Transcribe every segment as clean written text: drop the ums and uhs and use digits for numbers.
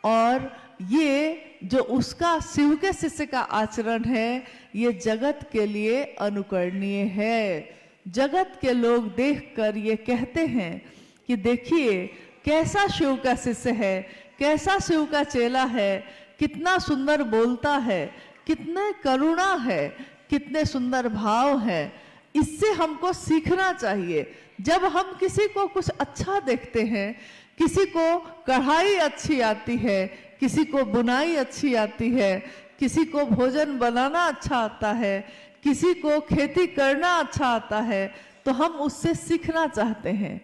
और ये जो उसका शिव के शिष्य का आचरण है, ये जगत के लिए अनुकरणीय है। जगत के लोग देखकर ये कहते हैं कि देखिए कैसा शिव का शिष्य है, कैसा शिव का चेला है, कितना सुंदर बोलता है, कितने करुणा है, कितने सुंदर भाव है। इससे हमको सीखना चाहिए। जब हम किसी को कुछ अच्छा देखते हैं, किसी को कढ़ाई अच्छी आती है, किसी को बुनाई अच्छी आती है, किसी को भोजन बनाना अच्छा आता है, किसी को खेती करना अच्छा आता है, तो हम उससे सीखना चाहते हैं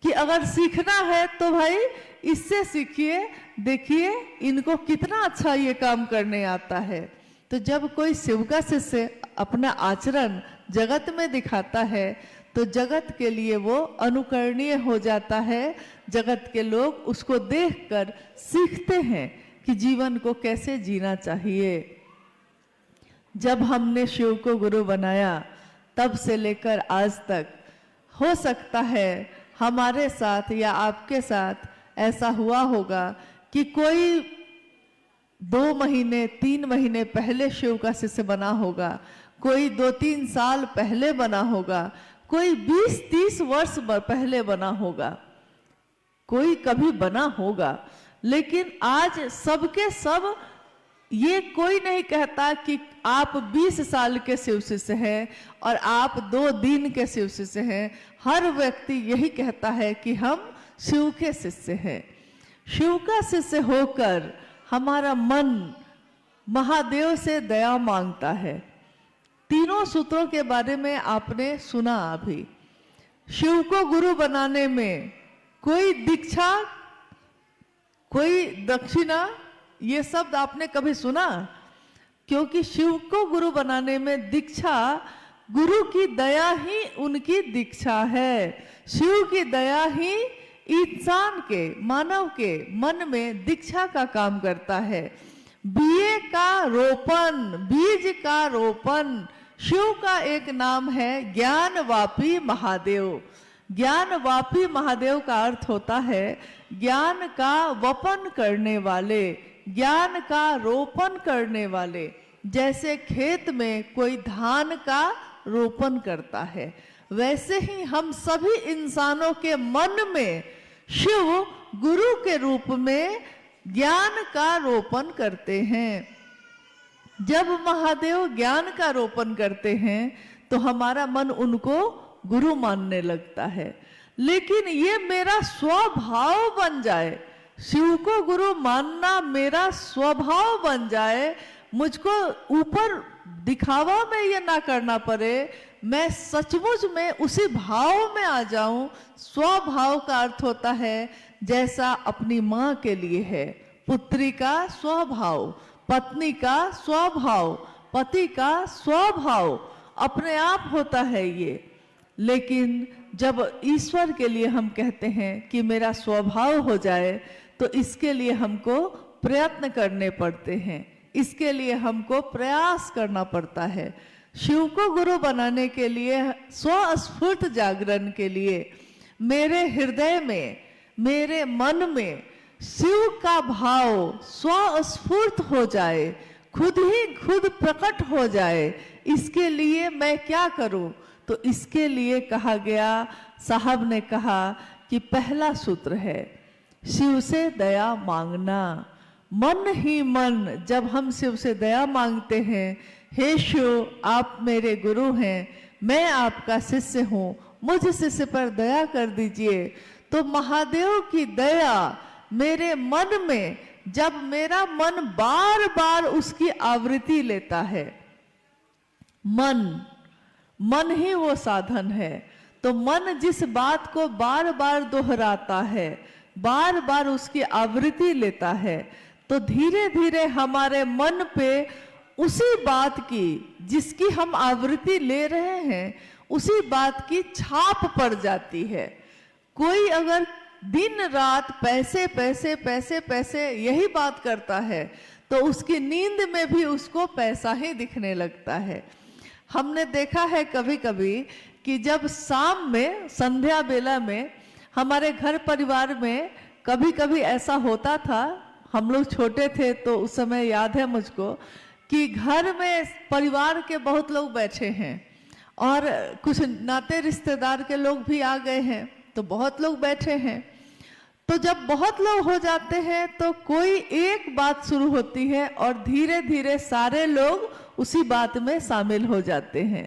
कि अगर सीखना है तो भाई इससे सीखिए, देखिए इनको कितना अच्छा ये काम करने आता है। तो जब कोई शिव का शिष्य अपना आचरण जगत में दिखाता है तो जगत के लिए वो अनुकरणीय हो जाता है। जगत के लोग उसको देखकर सीखते हैं कि जीवन को कैसे जीना चाहिए। जब हमने शिव को गुरु बनाया तब से लेकर आज तक, हो सकता है हमारे साथ या आपके साथ ऐसा हुआ होगा कि कोई 2 महीने 3 महीने पहले शिव का शिष्य बना होगा, कोई 2-3 साल पहले बना होगा, कोई 20-30 वर्ष पहले बना होगा, कोई कभी बना होगा। लेकिन आज सबके सब, ये कोई नहीं कहता कि आप 20 साल के शिव शिष्य हैं और आप 2 दिन के शिव शिष्य हैं। हर व्यक्ति यही कहता है कि हम शिव के शिष्य हैं। शिव का शिष्य होकर हमारा मन महादेव से दया मांगता है। तीनों सूत्रों के बारे में आपने सुना अभी। शिव को गुरु बनाने में कोई दीक्षा, कोई दक्षिणा, ये शब्द आपने कभी सुना? क्योंकि शिव को गुरु बनाने में दीक्षा, गुरु की दया ही उनकी दीक्षा है। शिव की दया ही इंसान के, मानव के मन में दीक्षा का काम करता है। बीए का रोपण, बीज का रोपण, शिव का एक नाम है ज्ञानवापी महादेव। ज्ञानवापी महादेव का अर्थ होता है ज्ञान का वपन करने वाले, ज्ञान का रोपण करने वाले। जैसे खेत में कोई धान का रोपण करता है, वैसे ही हम सभी इंसानों के मन में शिव गुरु के रूप में ज्ञान का रोपण करते हैं। जब महादेव ज्ञान का रोपण करते हैं तो हमारा मन उनको गुरु मानने लगता है। लेकिन ये मेरा स्वभाव बन जाए, शिव को गुरु मानना मेरा स्वभाव बन जाए, मुझको ऊपर दिखावा में ये ना करना पड़े, मैं सचमुच में उसी भाव में आ जाऊं। स्वभाव का अर्थ होता है जैसा अपनी माँ के लिए है, पुत्री का स्वभाव, पत्नी का स्वभाव, पति का स्वभाव, अपने आप होता है ये। लेकिन जब ईश्वर के लिए हम कहते हैं कि मेरा स्वभाव हो जाए, तो इसके लिए हमको प्रयत्न करने पड़ते हैं, इसके लिए हमको प्रयास करना पड़ता है। शिव को गुरु बनाने के लिए, स्वस्फूर्त जागरण के लिए मेरे हृदय में, मेरे मन में शिव का भाव स्वस्फूर्त हो जाए, खुद ही खुद प्रकट हो जाए, इसके लिए मैं क्या करूं? तो इसके लिए कहा गया, साहब ने कहा कि पहला सूत्र है शिव से दया मांगना। मन ही मन जब हम शिव से दया मांगते हैं, हे शिव आप मेरे गुरु हैं, मैं आपका शिष्य हूँ, मुझ शिष्य पर दया कर दीजिए, तो महादेव की दया मेरे मन में, जब मेरा मन बार बार उसकी आवृत्ति लेता है, मन ही वो साधन है, तो मन जिस बात को बार बार दोहराता है, बार बार उसकी आवृत्ति लेता है, तो धीरे धीरे हमारे मन पे उसी बात की, जिसकी हम आवृत्ति ले रहे हैं, उसी बात की छाप पड़ जाती है। कोई अगर दिन रात पैसे पैसे पैसे पैसे यही बात करता है, तो उसकी नींद में भी उसको पैसा ही दिखने लगता है। हमने देखा है कभी कभी कि जब शाम में, संध्या बेला में हमारे घर परिवार में कभी कभी ऐसा होता था, हम लोग छोटे थे तो उस समय याद है मुझको कि घर में परिवार के बहुत लोग बैठे हैं और कुछ नाते रिश्तेदार के लोग भी आ गए हैं, तो बहुत लोग बैठे हैं। तो जब बहुत लोग हो जाते हैं तो कोई एक बात शुरू होती है और धीरे धीरे सारे लोग उसी बात में शामिल हो जाते हैं।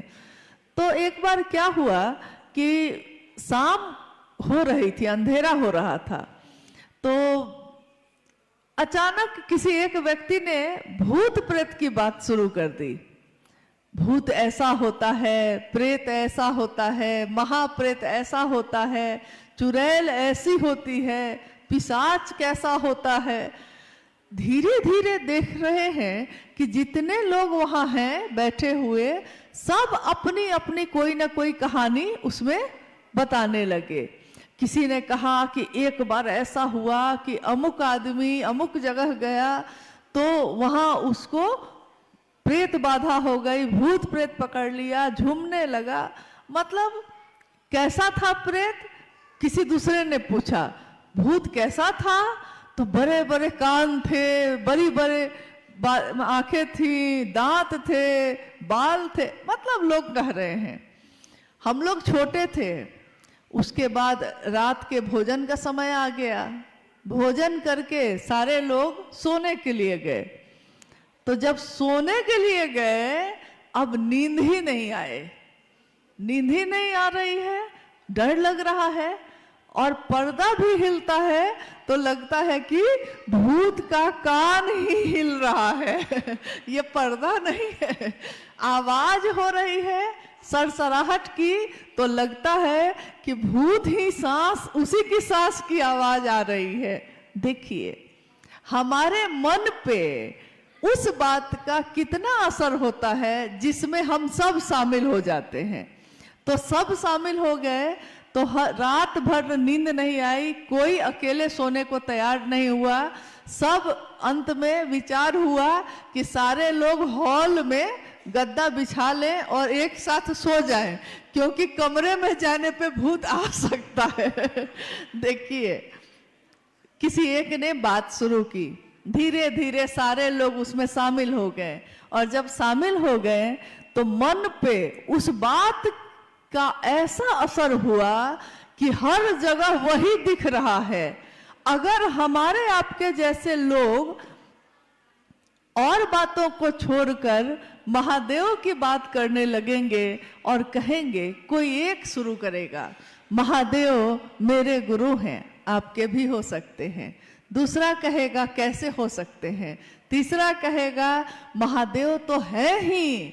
तो एक बार क्या हुआ कि शाम हो रही थी, अंधेरा हो रहा था, तो अचानक किसी एक व्यक्ति ने भूत प्रेत की बात शुरू कर दी। भूत ऐसा होता है, प्रेत ऐसा होता है, महाप्रेत ऐसा होता है, चुड़ैल ऐसी होती है, पिशाच कैसा होता है। धीरे धीरे देख रहे हैं कि जितने लोग वहां हैं बैठे हुए, सब अपनी अपनी कोई ना कोई कहानी उसमें बताने लगे। किसी ने कहा कि एक बार ऐसा हुआ कि अमुक आदमी अमुक जगह गया तो वहां उसको प्रेत बाधा हो गई, भूत प्रेत पकड़ लिया, झूमने लगा। मतलब कैसा था प्रेत? किसी दूसरे ने पूछा भूत कैसा था? तो बड़े बड़े कान थे, बड़ी बड़े आंखें थी, दांत थे, बाल थे। मतलब लोग कह रहे हैं। हम लोग छोटे थे। उसके बाद रात के भोजन का समय आ गया। भोजन करके सारे लोग सोने के लिए गए। तो जब सोने के लिए गए, अब नींद ही नहीं आए, नींद ही नहीं आ रही है, डर लग रहा है और पर्दा भी हिलता है तो लगता है कि भूत का कान ही हिल रहा है। ये पर्दा नहीं है, आवाज हो रही है सरसराहट की, तो लगता है कि भूत ही सांस, उसी की सांस की आवाज आ रही है। देखिए हमारे मन पे उस बात का कितना असर होता है जिसमें हम सब शामिल हो जाते हैं। तो सब शामिल हो गए तो रात भर नींद नहीं आई, कोई अकेले सोने को तैयार नहीं हुआ। सब अंत में विचार हुआ कि सारे लोग हॉल में गद्दा बिछा लें और एक साथ सो जाएं, क्योंकि कमरे में जाने पे भूत आ सकता है। देखिए किसी एक ने बात शुरू की, धीरे धीरे सारे लोग उसमें शामिल हो गए और जब शामिल हो गए तो मन पे उस बात का ऐसा असर हुआ कि हर जगह वही दिख रहा है। अगर हमारे आपके जैसे लोग और बातों को छोड़कर महादेव की बात करने लगेंगे और कहेंगे, कोई एक शुरू करेगा महादेव मेरे गुरु हैं, आपके भी हो सकते हैं। दूसरा कहेगा कैसे हो सकते हैं। तीसरा कहेगा महादेव तो है ही।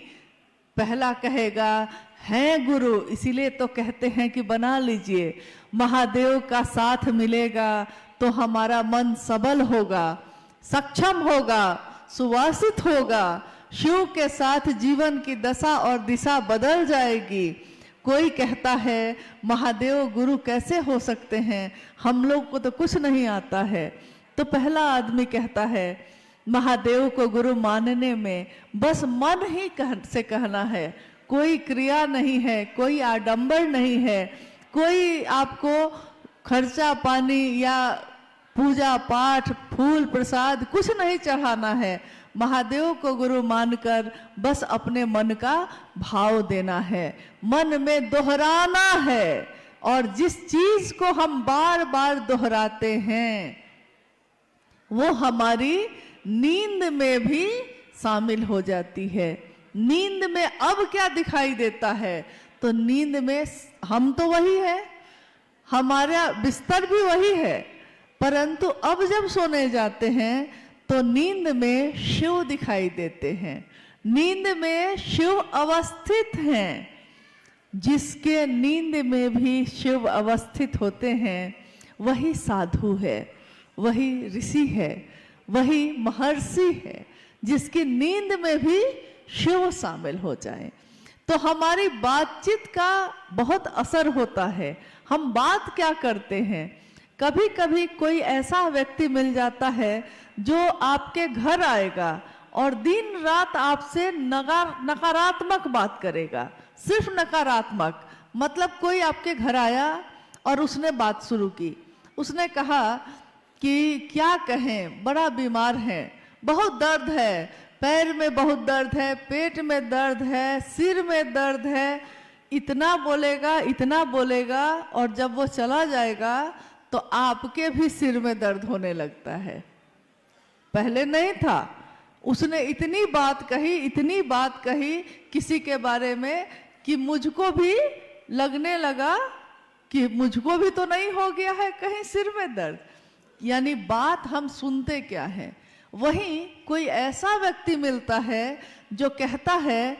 पहला कहेगा है गुरु, इसीलिए तो कहते हैं कि बना लीजिए, महादेव का साथ मिलेगा तो हमारा मन सबल होगा, सक्षम होगा, सुवासित होगा। शिव के साथ जीवन की दशा और दिशा बदल जाएगी। कोई कहता है महादेव गुरु कैसे हो सकते हैं, हम लोग को तो कुछ नहीं आता है। तो पहला आदमी कहता है महादेव को गुरु मानने में बस मन ही से कहना है, कोई क्रिया नहीं है, कोई आडंबर नहीं है, कोई आपको खर्चा पानी या पूजा पाठ फूल प्रसाद कुछ नहीं चढ़ाना है। महादेव को गुरु मानकर बस अपने मन का भाव देना है, मन में दोहराना है। और जिस चीज को हम बार बार दोहराते हैं वो हमारी नींद में भी शामिल हो जाती है। नींद में अब क्या दिखाई देता है? तो नींद में हम तो वही है, हमारा बिस्तर भी वही है, परंतु अब जब सोने जाते हैं तो नींद में शिव दिखाई देते हैं। नींद में शिव अवस्थित हैं। जिसके नींद में भी शिव अवस्थित होते हैं वही साधु है, वही ऋषि है, वही महर्षि है, जिसकी नींद में भी शिव शामिल हो जाए। तो हमारी बातचीत का बहुत असर होता है। हम बात क्या करते हैं? कभी कभी कोई ऐसा व्यक्ति मिल जाता है जो आपके घर आएगा और दिन रात आपसे नकारात्मक बात करेगा, सिर्फ नकारात्मक। मतलब कोई आपके घर आया और उसने बात शुरू की, उसने कहा कि क्या कहें, बड़ा बीमार है, बहुत दर्द है, पैर में बहुत दर्द है, पेट में दर्द है, सिर में दर्द है, इतना बोलेगा और जब वो चला जाएगा तो आपके भी सिर में दर्द होने लगता है। पहले नहीं था। उसने इतनी बात कही किसी के बारे में कि मुझको भी लगने लगा कि मुझको भी तो नहीं हो गया है कहीं सिर में दर्द। यानी बात हम सुनते क्या है। वहीं कोई ऐसा व्यक्ति मिलता है जो कहता है,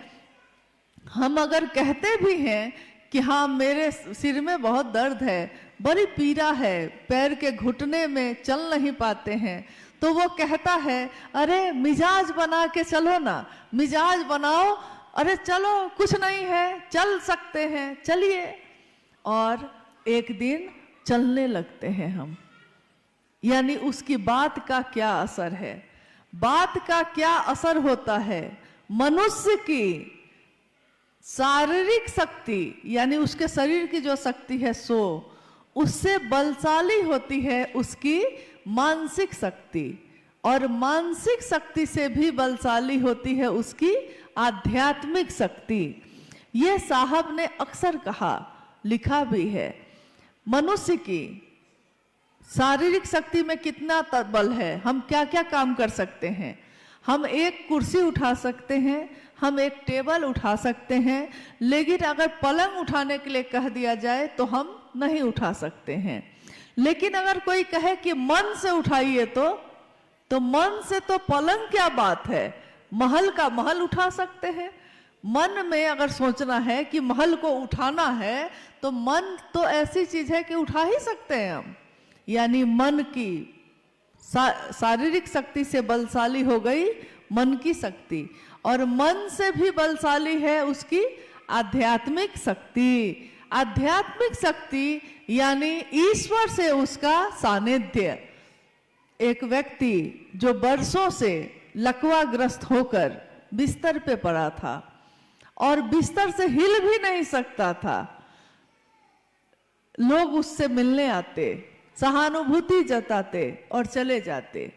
हम अगर कहते भी हैं कि हाँ मेरे सिर में बहुत दर्द है, बड़ी पीड़ा है, पैर के घुटने में चल नहीं पाते हैं, तो वो कहता है अरे मिजाज बना के चलो ना, मिजाज बनाओ, अरे चलो कुछ नहीं है, चल सकते हैं, चलिए। और एक दिन चलने लगते हैं हम। यानी उसकी बात का क्या असर है, बात का क्या असर होता है। मनुष्य की शारीरिक शक्ति यानी उसके शरीर की जो शक्ति है सो उससे बलशाली होती है उसकी मानसिक शक्ति, और मानसिक शक्ति से भी बलशाली होती है उसकी आध्यात्मिक शक्ति। ये साहब ने अक्सर कहा, लिखा भी है। मनुष्य की शारीरिक शक्ति में कितना बल है, हम क्या क्या काम कर सकते हैं। हम एक कुर्सी उठा सकते हैं, हम एक टेबल उठा सकते हैं, लेकिन अगर पलंग उठाने के लिए कह दिया जाए तो हम नहीं उठा सकते हैं। लेकिन अगर कोई कहे कि मन से उठाइए तो मन से तो पलंग क्या बात है, महल का महल उठा सकते हैं। मन में अगर सोचना है कि महल को उठाना है तो मन तो ऐसी चीज है कि उठा ही सकते हैं हम। यानी मन की शारीरिक शक्ति से बलशाली हो गई मन की शक्ति, और मन से भी बलशाली है उसकी आध्यात्मिक शक्ति। आध्यात्मिक शक्ति यानी ईश्वर से उसका सानिध्य। एक व्यक्ति जो वर्षों से लकवाग्रस्त होकर बिस्तर पे पड़ा था और बिस्तर से हिल भी नहीं सकता था, लोग उससे मिलने आते, सहानुभूति जताते और चले जाते।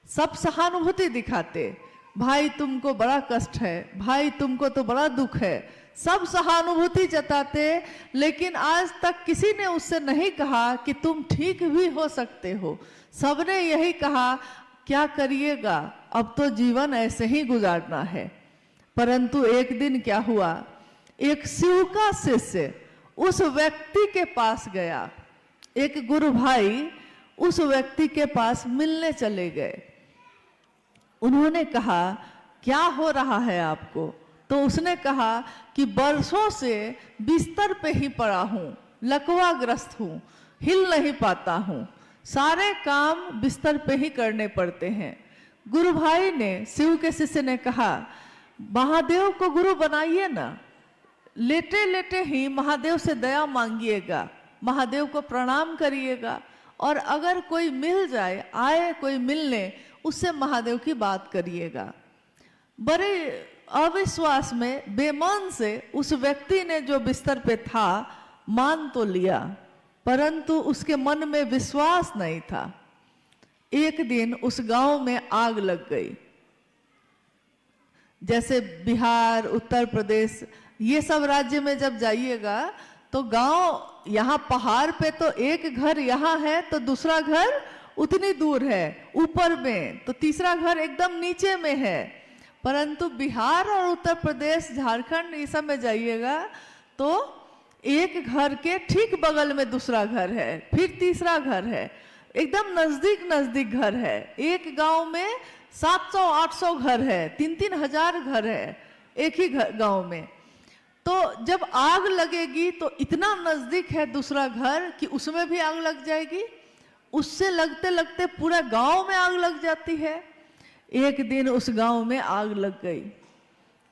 सब सहानुभूति दिखाते, भाई तुमको बड़ा कष्ट है, भाई तुमको तो बड़ा दुख है, सब सहानुभूति जताते। लेकिन आज तक किसी ने उससे नहीं कहा कि तुम ठीक भी हो सकते हो। सबने यही कहा क्या करिएगा, अब तो जीवन ऐसे ही गुजारना है। परंतु एक दिन क्या हुआ, एक शिव का शिष्य उस व्यक्ति के पास गया। एक गुरु भाई उस व्यक्ति के पास मिलने चले गए। उन्होंने कहा क्या हो रहा है आपको? तो उसने कहा कि वर्षों से बिस्तर पे ही पड़ा हूँ, लकवाग्रस्त हूँ, हिल नहीं पाता हूँ, सारे काम बिस्तर पे ही करने पड़ते हैं। गुरु भाई ने, शिव के शिष्य ने कहा महादेव को गुरु बनाइए ना, लेटे लेटे ही महादेव से दया मांगिएगा, महादेव को प्रणाम करिएगा, और अगर कोई मिल जाए, आए कोई मिलने, उससे महादेव की बात करिएगा। बड़े अविश्वास में बेमान से उस व्यक्ति ने जो बिस्तर पे था मान तो लिया, परंतु उसके मन में विश्वास नहीं था। एक दिन उस गांव में आग लग गई। जैसे बिहार, उत्तर प्रदेश, ये सब राज्य में जब जाइएगा तो गांव, यहाँ पहाड़ पे तो एक घर यहाँ है तो दूसरा घर उतनी दूर है ऊपर में, तो तीसरा घर एकदम नीचे में है। परंतु बिहार और उत्तर प्रदेश, झारखंड, ये सब में जाइएगा तो एक घर के ठीक बगल में दूसरा घर है, फिर तीसरा घर है, एकदम नजदीक नजदीक घर है। एक गांव में 700-800 घर है, 3-3 हजार घर है एक ही गांव में। तो जब आग लगेगी तो इतना नजदीक है दूसरा घर कि उसमें भी आग लग जाएगी, उससे लगते लगते पूरा गांव में आग लग जाती है। एक दिन उस गांव में आग लग गई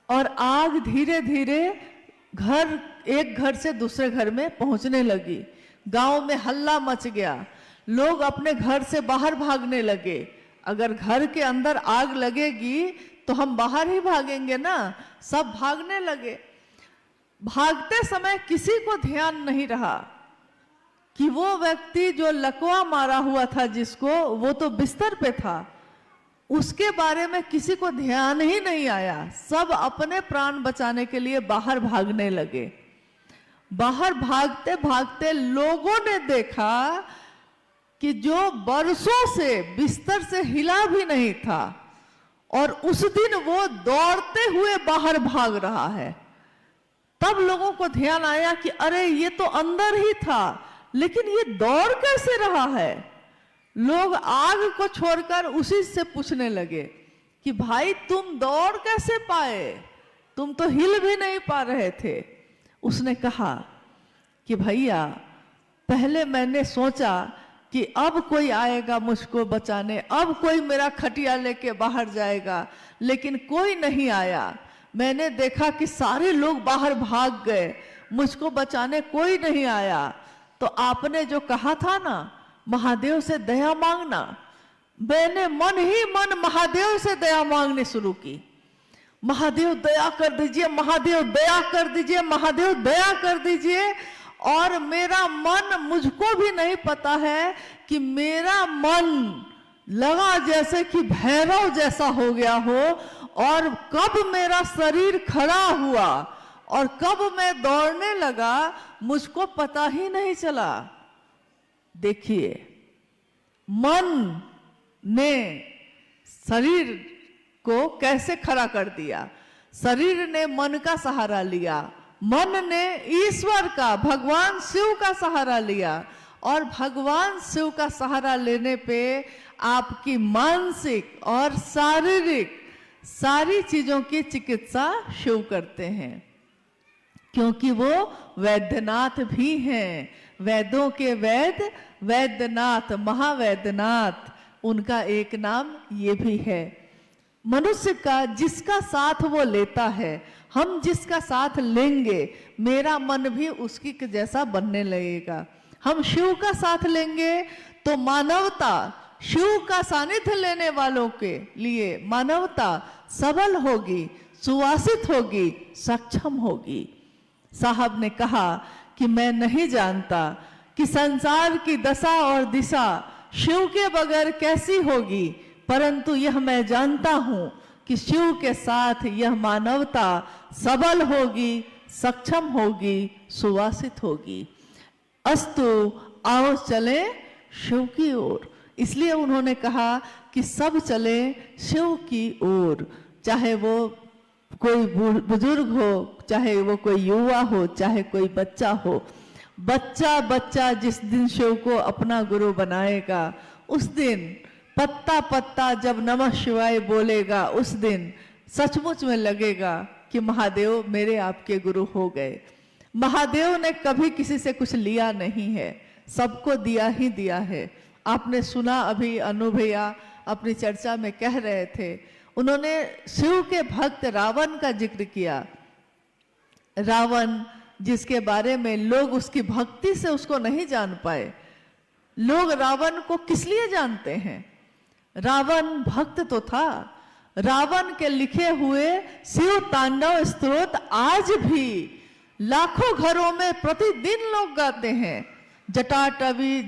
और आग धीरे धीरे एक घर से दूसरे घर में पहुंचने लगी। गांव में हल्ला मच गया, लोग अपने घर से बाहर भागने लगे। अगर घर के अंदर आग लगेगी तो हम बाहर ही भागेंगे ना, सब भागने लगे। भागते समय किसी को ध्यान नहीं रहा कि वो व्यक्ति जो लकवा मारा हुआ था जिसको, वो तो बिस्तर पे था, उसके बारे में किसी को ध्यान ही नहीं आया। सब अपने प्राण बचाने के लिए बाहर भागने लगे। बाहर भागते भागते लोगों ने देखा कि जो बरसों से बिस्तर से हिला भी नहीं था, और उस दिन वो दौड़ते हुए बाहर भाग रहा है। तब लोगों को ध्यान आया कि अरे ये तो अंदर ही था, लेकिन ये दौड़ कैसे रहा है। लोग आग को छोड़कर उसी से पूछने लगे कि भाई तुम दौड़ कैसे पाए, तुम तो हिल भी नहीं पा रहे थे। उसने कहा कि भैया पहले मैंने सोचा कि अब कोई आएगा मुझको बचाने, अब कोई मेरा खटिया लेके बाहर जाएगा, लेकिन कोई नहीं आया। मैंने देखा कि सारे लोग बाहर भाग गए, मुझको बचाने कोई नहीं आया। तो आपने जो कहा था ना महादेव से दया मांगना, मैंने मन ही मन महादेव से दया मांगनी शुरू की। महादेव दया कर दीजिए, महादेव दया कर दीजिए, महादेव दया कर दीजिए। और मेरा मन, मुझको भी नहीं पता है कि मेरा मन लगा जैसे कि भैरव जैसा हो गया हो, और कब मेरा शरीर खड़ा हुआ और कब मैं दौड़ने लगा मुझको पता ही नहीं चला। देखिए, मन ने शरीर को कैसे खड़ा कर दिया। शरीर ने मन का सहारा लिया, मन ने ईश्वर का, भगवान शिव का सहारा लिया, और भगवान शिव का सहारा लेने पे आपकी मानसिक और शारीरिक सारी चीजों की चिकित्सा शिव करते हैं, क्योंकि वो वैद्यनाथ भी हैं। वेदों के वेद वैद्यनाथ, महावैद्यनाथ, उनका एक नाम ये भी है। मनुष्य का जिसका साथ वो लेता है, हम जिसका साथ लेंगे, मेरा मन भी उसकी जैसा बनने लगेगा। हम शिव का साथ लेंगे तो मानवता, शिव का सानिध्य लेने वालों के लिए मानवता सबल होगी, सुवासित होगी, सक्षम होगी। साहब ने कहा कि मैं नहीं जानता कि संसार की दशा और दिशा शिव के बगैर कैसी होगी, परंतु यह मैं जानता हूं कि शिव के साथ यह मानवता सबल होगी, सक्षम होगी, सुवासित होगी। अस्तु, आओ चले शिव की ओर। इसलिए उन्होंने कहा कि सब चले शिव की ओर, चाहे वो कोई बुजुर्ग हो, चाहे वो कोई युवा हो, चाहे कोई बच्चा हो। बच्चा बच्चा जिस दिन शिव को अपना गुरु बनाएगा, उस दिन पत्ता पत्ता जब नमः शिवाय बोलेगा, उस दिन सचमुच में लगेगा कि महादेव मेरे आपके गुरु हो गए। महादेव ने कभी किसी से कुछ लिया नहीं है, सबको दिया ही दिया है। आपने सुना, अभी अनु भैया अपनी चर्चा में कह रहे थे, उन्होंने शिव के भक्त रावण का जिक्र किया। रावण जिसके बारे में लोग उसकी भक्ति से उसको नहीं जान पाए। लोग रावण को किस लिए जानते हैं? रावण भक्त तो था। रावण के लिखे हुए शिव तांडव स्तोत्र आज भी लाखों घरों में प्रतिदिन लोग गाते हैं। जटाटवी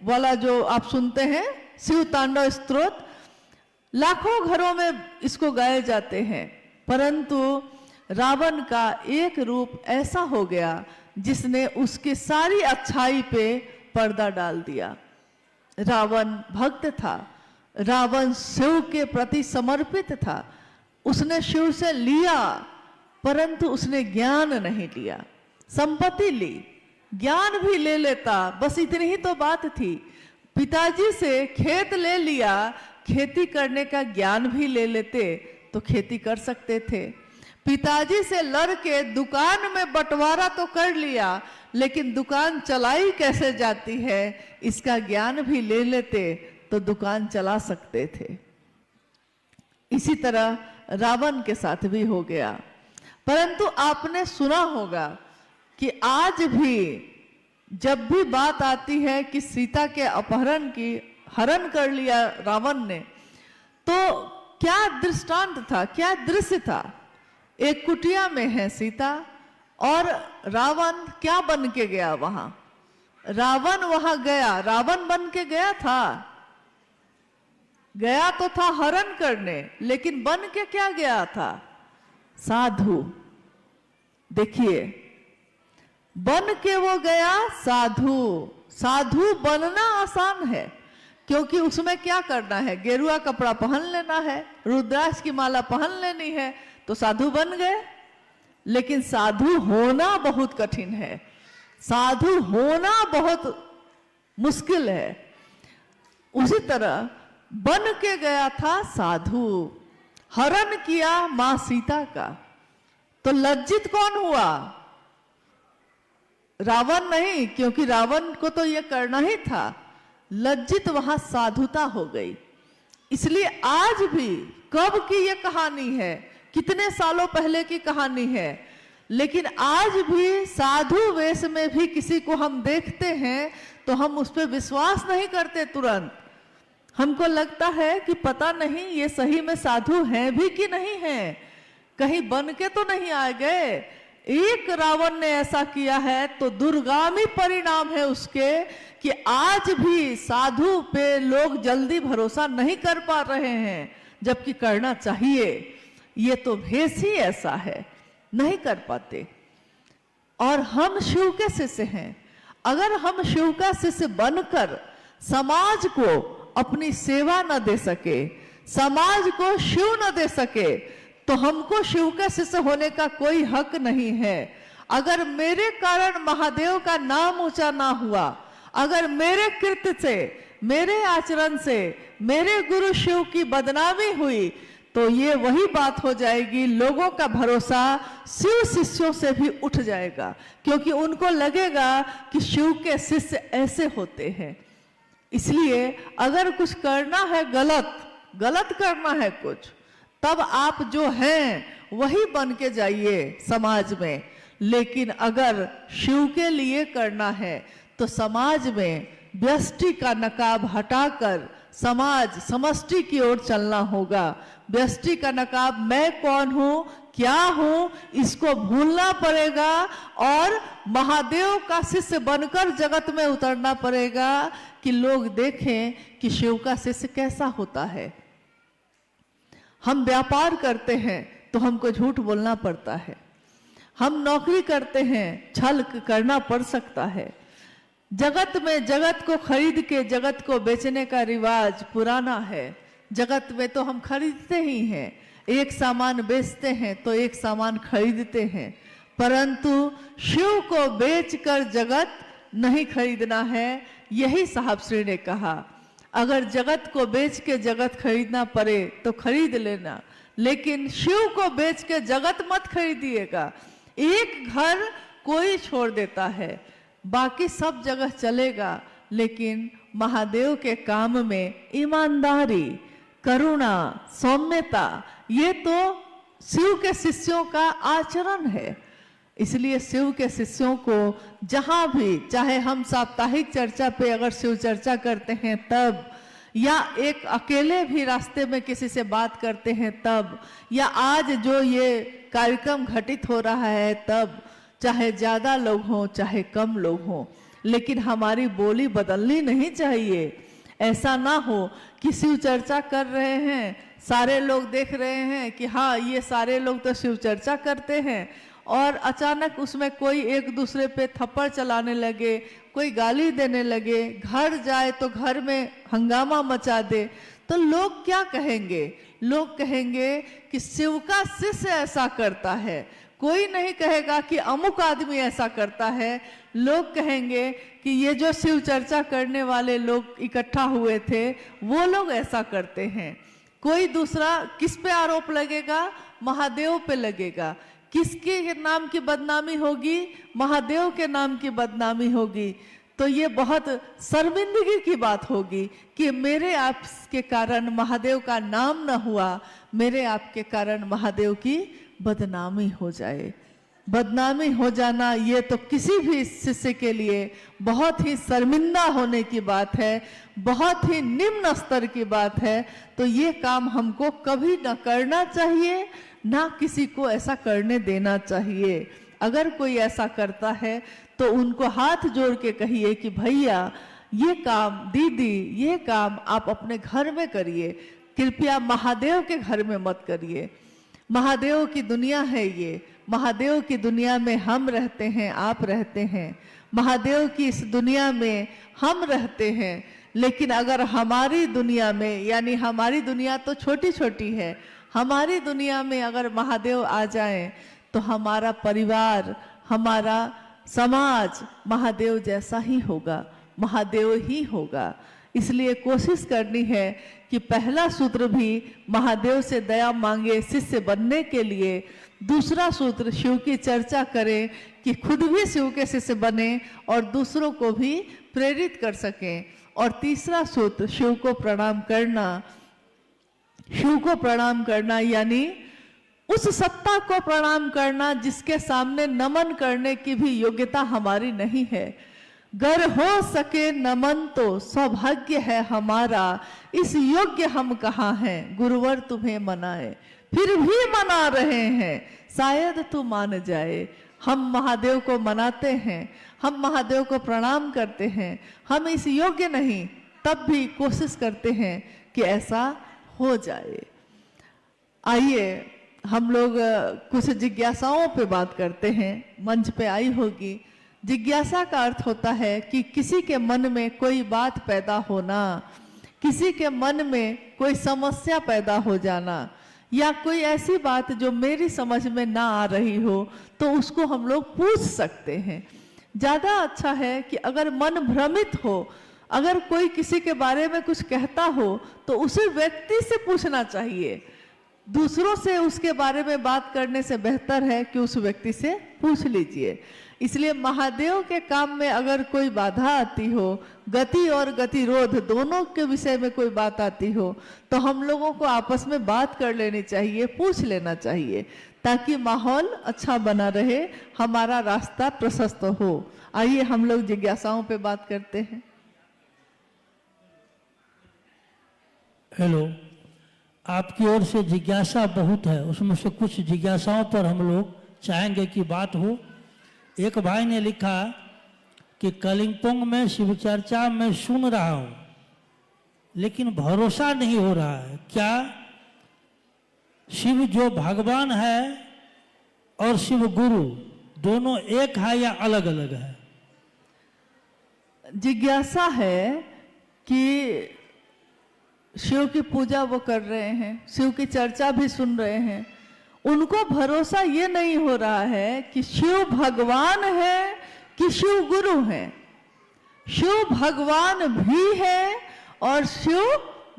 वाला जो आप सुनते हैं शिव तांडव स्तोत्र, लाखों घरों में इसको गाए जाते हैं। परंतु रावण का एक रूप ऐसा हो गया जिसने उसकी सारी अच्छाई पे पर्दा डाल दिया। रावण भक्त था, रावण शिव के प्रति समर्पित था। उसने शिव से लिया, परंतु उसने ज्ञान नहीं लिया। संपत्ति ली, ज्ञान भी ले लेता, बस इतनी ही तो बात थी। पिताजी से खेत ले लिया, खेती करने का ज्ञान भी ले लेते तो खेती कर सकते थे। पिताजी से लड़के दुकान में बंटवारा तो कर लिया, लेकिन दुकान चलाई कैसे जाती है इसका ज्ञान भी ले लेते तो दुकान चला सकते थे। इसी तरह रावण के साथ भी हो गया। परंतु आपने सुना होगा कि आज भी जब भी बात आती है कि सीता के अपहरण की, हरण कर लिया रावण ने, तो क्या दृष्टांत था, क्या दृश्य था? एक कुटिया में है सीता और रावण क्या बन के गया वहां? रावण वहां गया, रावण बन के गया था, गया तो था हरण करने, लेकिन बन के क्या गया था? साधु। देखिए, बन के वो गया साधु। साधु बनना आसान है, क्योंकि उसमें क्या करना है? गेरुआ कपड़ा पहन लेना है, रुद्राक्ष की माला पहन लेनी है, तो साधु बन गए। लेकिन साधु होना बहुत कठिन है, साधु होना बहुत मुश्किल है। उसी तरह बन के गया था साधु, हरण किया मां सीता का, तो लज्जित कौन हुआ? रावण नहीं, क्योंकि रावण को तो यह करना ही था। लज्जित वहां साधुता हो गई। इसलिए आज भी, कब की यह कहानी है, कितने सालों पहले की कहानी है, लेकिन आज भी साधु वेश में भी किसी को हम देखते हैं तो हम उस पर विश्वास नहीं करते तुरंत। हमको लगता है कि पता नहीं ये सही में साधु हैं भी कि नहीं हैं, कहीं बन के तो नहीं आ गए। एक रावण ने ऐसा किया है तो दुर्गामी परिणाम है उसके, कि आज भी साधु पे लोग जल्दी भरोसा नहीं कर पा रहे हैं, जबकि करना चाहिए। ये तो भेष ही ऐसा है, नहीं कर पाते। और हम शिव के शिष्य हैं, अगर हम शिव का शिष्य बनकर समाज को अपनी सेवा न दे सके, समाज को शिव न दे सके, तो हमको शिव का शिष्य होने का कोई हक नहीं है। अगर मेरे कारण महादेव का नाम ऊंचा ना हुआ, अगर मेरे कृत्य से, मेरे आचरण से मेरे गुरु शिव की बदनामी हुई, तो ये वही बात हो जाएगी, लोगों का भरोसा शिव शिष्यों से भी उठ जाएगा, क्योंकि उनको लगेगा कि शिव के शिष्य ऐसे होते हैं। इसलिए अगर कुछ करना है गलत करना है कुछ, तब आप जो हैं वही बन के जाइए समाज में। लेकिन अगर शिव के लिए करना है तो समाज में व्यष्टि का नकाब हटाकर समाज समष्टि की ओर चलना होगा। व्यष्टि का नकाब, मैं कौन हूं, क्या हूं, इसको भूलना पड़ेगा और महादेव का शिष्य बनकर जगत में उतरना पड़ेगा, कि लोग देखें कि शिव का शिष्य कैसा होता है। हम व्यापार करते हैं तो हमको झूठ बोलना पड़ता है, हम नौकरी करते हैं छल करना पड़ सकता है। जगत में जगत को खरीद के जगत को बेचने का रिवाज पुराना है। जगत में तो हम खरीदते ही हैं, एक सामान बेचते हैं तो एक सामान खरीदते हैं, परंतु शिव को बेचकर जगत नहीं खरीदना है। यही साहब श्री ने कहा, अगर जगत को बेच के जगत खरीदना पड़े तो खरीद लेना, लेकिन शिव को बेच के जगत मत खरीदिएगा। एक घर कोई छोड़ देता है, बाकी सब जगह चलेगा, लेकिन महादेव के काम में ईमानदारी, करुणा, सौम्यता, ये तो शिव के शिष्यों का आचरण है। इसलिए शिव के शिष्यों को जहां भी, चाहे हम साप्ताहिक चर्चा पे अगर शिव चर्चा करते हैं तब, या एक अकेले भी रास्ते में किसी से बात करते हैं तब, या आज जो ये कार्यक्रम घटित हो रहा है तब, चाहे ज्यादा लोग हों चाहे कम लोग हों, लेकिन हमारी बोली बदलनी नहीं चाहिए। ऐसा ना हो कि शिव चर्चा कर रहे हैं, सारे लोग देख रहे हैं कि हाँ ये सारे लोग तो शिव चर्चा करते हैं, और अचानक उसमें कोई एक दूसरे पे थप्पड़ चलाने लगे, कोई गाली देने लगे, घर जाए तो घर में हंगामा मचा दे, तो लोग क्या कहेंगे? लोग कहेंगे कि शिव का शिष्य ऐसा करता है। कोई नहीं कहेगा कि अमुक आदमी ऐसा करता है, लोग कहेंगे कि ये जो शिव चर्चा करने वाले लोग इकट्ठा हुए थे वो लोग ऐसा करते हैं। कोई दूसरा किस पे आरोप लगेगा? महादेव पे लगेगा। किसके नाम की बदनामी होगी? महादेव के नाम की बदनामी होगी। तो ये बहुत शर्मिंदगी की बात होगी कि मेरे आपके कारण महादेव का नाम न हुआ, मेरे आपके कारण महादेव की बदनामी हो जाए। बदनामी हो जाना ये तो किसी भी शिष्य के लिए बहुत ही शर्मिंदा होने की बात है, बहुत ही निम्न स्तर की बात है। तो ये काम हमको कभी न करना चाहिए, ना किसी को ऐसा करने देना चाहिए। अगर कोई ऐसा करता है तो उनको हाथ जोड़ के कहिए कि भैया ये काम, दीदी ये काम आप अपने घर में करिए, कृपया महादेव के घर में मत करिए। महादेव की दुनिया है ये, महादेव की दुनिया में हम रहते हैं, आप रहते हैं, महादेव की इस दुनिया में हम रहते हैं। लेकिन अगर हमारी दुनिया में, यानी हमारी दुनिया तो छोटी छोटी है, हमारी दुनिया में अगर महादेव आ जाएं तो हमारा परिवार, हमारा समाज महादेव जैसा ही होगा, महादेव ही होगा। इसलिए कोशिश करनी है कि पहला सूत्र भी महादेव से दया मांगे शिष्य बनने के लिए, दूसरा सूत्र शिव की चर्चा करें कि खुद भी शिव के शिष्य बने और दूसरों को भी प्रेरित कर सकें, और तीसरा सूत्र शिव को प्रणाम करना। शिव को प्रणाम करना यानी उस सत्ता को प्रणाम करना जिसके सामने नमन करने की भी योग्यता हमारी नहीं है। गर हो सके नमन तो सौभाग्य है हमारा, इस योग्य हम कहाँ हैं, गुरुवर तुम्हें मनाए, फिर भी मना रहे हैं, शायद तू मान जाए। हम महादेव को मनाते हैं, हम महादेव को प्रणाम करते हैं, हम इस योग्य नहीं, तब भी कोशिश करते हैं कि ऐसा हो जाए। आइए हम लोग कुछ जिज्ञासाओं पे बात करते हैं। मंच पे आई होगी, जिज्ञासा का अर्थ होता है कि किसी के मन में कोई बात पैदा होना, किसी के मन में कोई समस्या पैदा हो जाना, या कोई ऐसी बात जो मेरी समझ में ना आ रही हो तो उसको हम लोग पूछ सकते हैं। ज़्यादा अच्छा है कि अगर मन भ्रमित हो, अगर कोई किसी के बारे में कुछ कहता हो तो उसी व्यक्ति से पूछना चाहिए। दूसरों से उसके बारे में बात करने से बेहतर है कि उस व्यक्ति से पूछ लीजिए। इसलिए महादेव के काम में अगर कोई बाधा आती हो, गति और गतिरोध दोनों के विषय में कोई बात आती हो, तो हम लोगों को आपस में बात कर लेनी चाहिए, पूछ लेना चाहिए, ताकि माहौल अच्छा बना रहे, हमारा रास्ता प्रशस्त हो। आइए हम लोग जिज्ञासाओं पे बात करते हैं। हेलो, आपकी ओर से जिज्ञासा बहुत है, उसमें से कुछ जिज्ञासाओं पर हम लोग चाहेंगे कि बात हो। एक भाई ने लिखा कि कलिम्पोंग में शिव चर्चा में सुन रहा हूं लेकिन भरोसा नहीं हो रहा है, क्या शिव जो भगवान है और शिव गुरु दोनों एक है या अलग अलग है? जिज्ञासा है कि शिव की पूजा वो कर रहे हैं, शिव की चर्चा भी सुन रहे हैं, उनको भरोसा ये नहीं हो रहा है कि शिव भगवान है कि शिव गुरु है। शिव भगवान भी है और शिव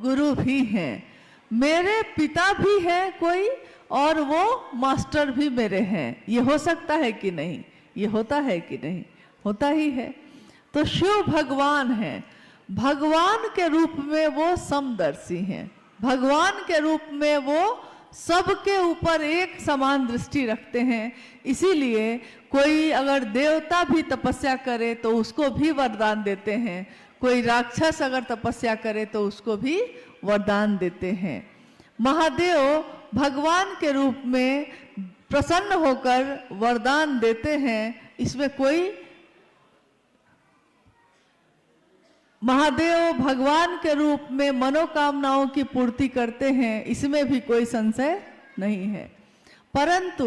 गुरु भी है। मेरे पिता भी है कोई और वो मास्टर भी मेरे हैं। ये हो सकता है कि नहीं? ये होता है कि नहीं? होता ही है। तो शिव भगवान है, भगवान के रूप में वो समदर्शी हैं, भगवान के रूप में वो सबके ऊपर एक समान दृष्टि रखते हैं। इसीलिए कोई अगर देवता भी तपस्या करे तो उसको भी वरदान देते हैं, कोई राक्षस अगर तपस्या करे तो उसको भी वरदान देते हैं। महादेव भगवान के रूप में प्रसन्न होकर वरदान देते हैं, इसमें कोई, महादेव भगवान के रूप में मनोकामनाओं की पूर्ति करते हैं, इसमें भी कोई संशय नहीं है। परंतु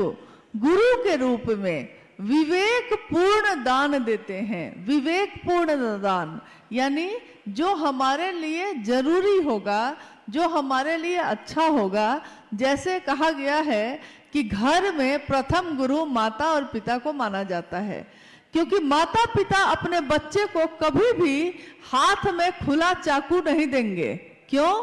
गुरु के रूप में विवेक पूर्ण दान देते हैं। विवेक पूर्ण दान यानी जो हमारे लिए जरूरी होगा, जो हमारे लिए अच्छा होगा। जैसे कहा गया है कि घर में प्रथम गुरु माता और पिता को माना जाता है, क्योंकि माता पिता अपने बच्चे को कभी भी हाथ में खुला चाकू नहीं देंगे। क्यों?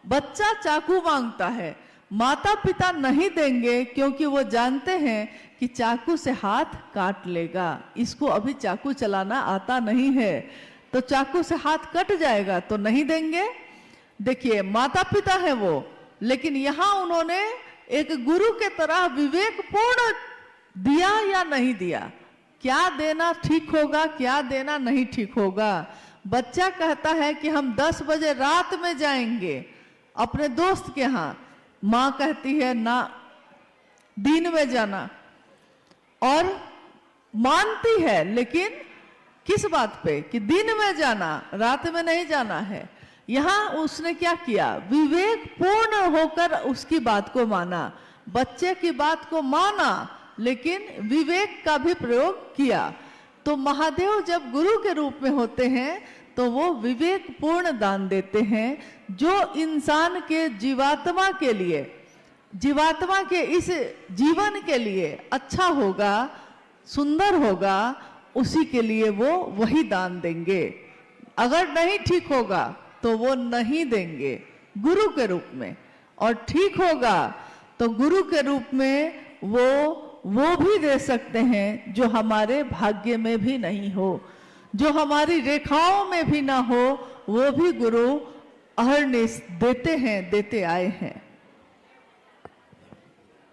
बच्चा चाकू मांगता है, माता पिता नहीं देंगे क्योंकि वो जानते हैं कि चाकू से हाथ काट लेगा। इसको अभी चाकू चलाना आता नहीं है तो चाकू से हाथ कट जाएगा, तो नहीं देंगे। देखिए, माता पिता है वो, लेकिन यहां उन्होंने एक गुरु के तरह विवेकपूर्ण दिया या नहीं दिया, क्या देना ठीक होगा, क्या देना नहीं ठीक होगा। बच्चा कहता है कि हम 10 बजे रात में जाएंगे अपने दोस्त के यहाँ, माँ कहती है ना दिन में जाना, और मानती है, लेकिन किस बात पे कि दिन में जाना, रात में नहीं जाना है। यहाँ उसने क्या किया, विवेक पूर्ण होकर उसकी बात को माना, बच्चे की बात को माना, लेकिन विवेक का भी प्रयोग किया। तो महादेव जब गुरु के रूप में होते हैं तो वो विवेक पूर्ण दान देते हैं, जो इंसान के जीवात्मा के लिए, जीवात्मा के इस जीवन के लिए अच्छा होगा, सुंदर होगा, उसी के लिए वो वही दान देंगे। अगर नहीं ठीक होगा तो वो नहीं देंगे गुरु के रूप में, और ठीक होगा तो गुरु के रूप में वो भी दे सकते हैं जो हमारे भाग्य में भी नहीं हो, जो हमारी रेखाओं में भी ना हो, वो भी गुरु अहर्निश देते हैं, देते आए हैं।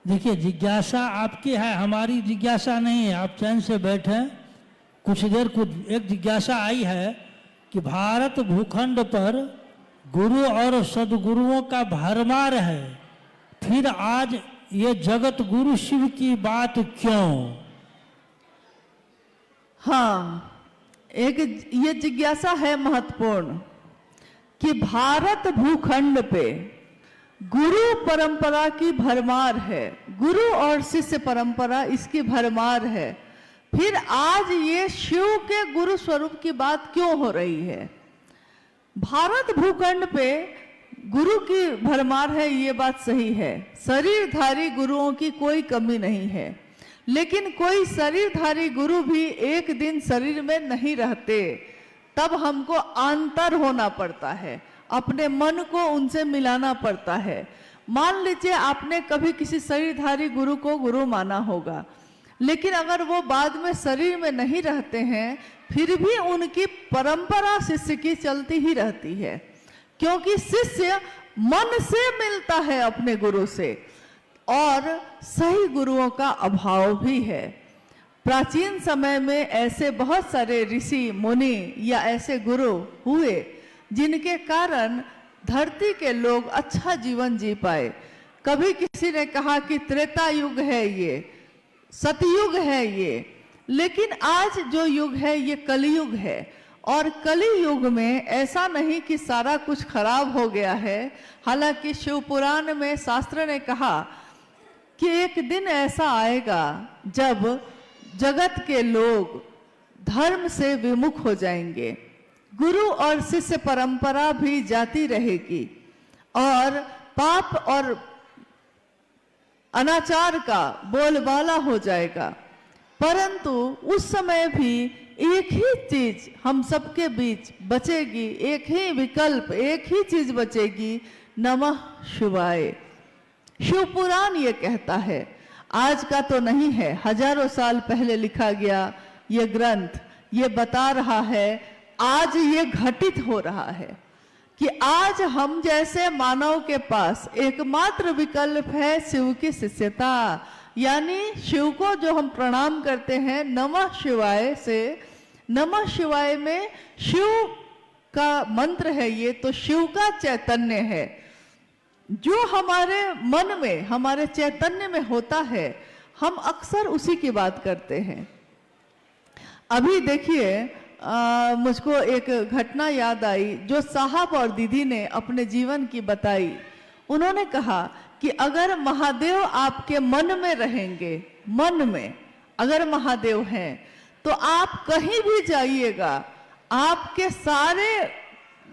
देखिए, जिज्ञासा आपकी है, हमारी जिज्ञासा नहीं है। आप चैन से बैठे, कुछ देर एक जिज्ञासा आई है कि भारत भूखंड पर गुरु और सदगुरुओं का भरमार है, फिर आज ये जगत गुरु शिव की बात क्यों? हाँ, एक ये जिज्ञासा है महत्वपूर्ण कि भारत भूखंड पे गुरु परंपरा की भरमार है, गुरु और शिष्य परंपरा इसकी भरमार है, फिर आज ये शिव के गुरु स्वरूप की बात क्यों हो रही है? भारत भूखंड पे गुरु की भरमार है, ये बात सही है, शरीरधारी गुरुओं की कोई कमी नहीं है, लेकिन कोई शरीरधारी गुरु भी एक दिन शरीर में नहीं रहते, तब हमको आंतर होना पड़ता है, अपने मन को उनसे मिलाना पड़ता है। मान लीजिए आपने कभी किसी शरीरधारी गुरु को गुरु माना होगा, लेकिन अगर वो बाद में शरीर में नहीं रहते हैं, फिर भी उनकी परंपरा शिष्य की चलती ही रहती है, क्योंकि शिष्य मन से मिलता है अपने गुरु से, और सही गुरुओं का अभाव भी है। प्राचीन समय में ऐसे बहुत सारे ऋषि मुनि या ऐसे गुरु हुए जिनके कारण धरती के लोग अच्छा जीवन जी पाए। कभी किसी ने कहा कि त्रेता युग है, ये सतयुग है ये, लेकिन आज जो युग है ये कलयुग है, और कली युग में ऐसा नहीं कि सारा कुछ खराब हो गया है। हालांकि शिव पुराण में शास्त्र ने कहा कि एक दिन ऐसा आएगा जब जगत के लोग धर्म से विमुख हो जाएंगे, गुरु और शिष्य परंपरा भी जाती रहेगी, और पाप और अनाचार का बोलबाला हो जाएगा। परंतु उस समय भी एक ही चीज हम सबके बीच बचेगी, एक ही विकल्प, एक ही चीज बचेगी, नमः शिवाय। शिव पुराण ये कहता है, आज का तो नहीं है, हजारों साल पहले लिखा गया ये ग्रंथ ये बता रहा है, आज ये घटित हो रहा है कि आज हम जैसे मानव के पास एकमात्र विकल्प है शिव की शिष्यता, यानी शिव को जो हम प्रणाम करते हैं नमः शिवाय से। नमः शिवाय में शिव का मंत्र है, ये तो शिव का चैतन्य है जो हमारे मन में, हमारे चैतन्य में होता है, हम अक्सर उसी की बात करते हैं। अभी देखिए, मुझको एक घटना याद आई जो साहब और दीदी ने अपने जीवन की बताई। उन्होंने कहा कि अगर महादेव आपके मन में रहेंगे, मन में अगर महादेव हैं, तो आप कहीं भी जाइएगा, आपके सारे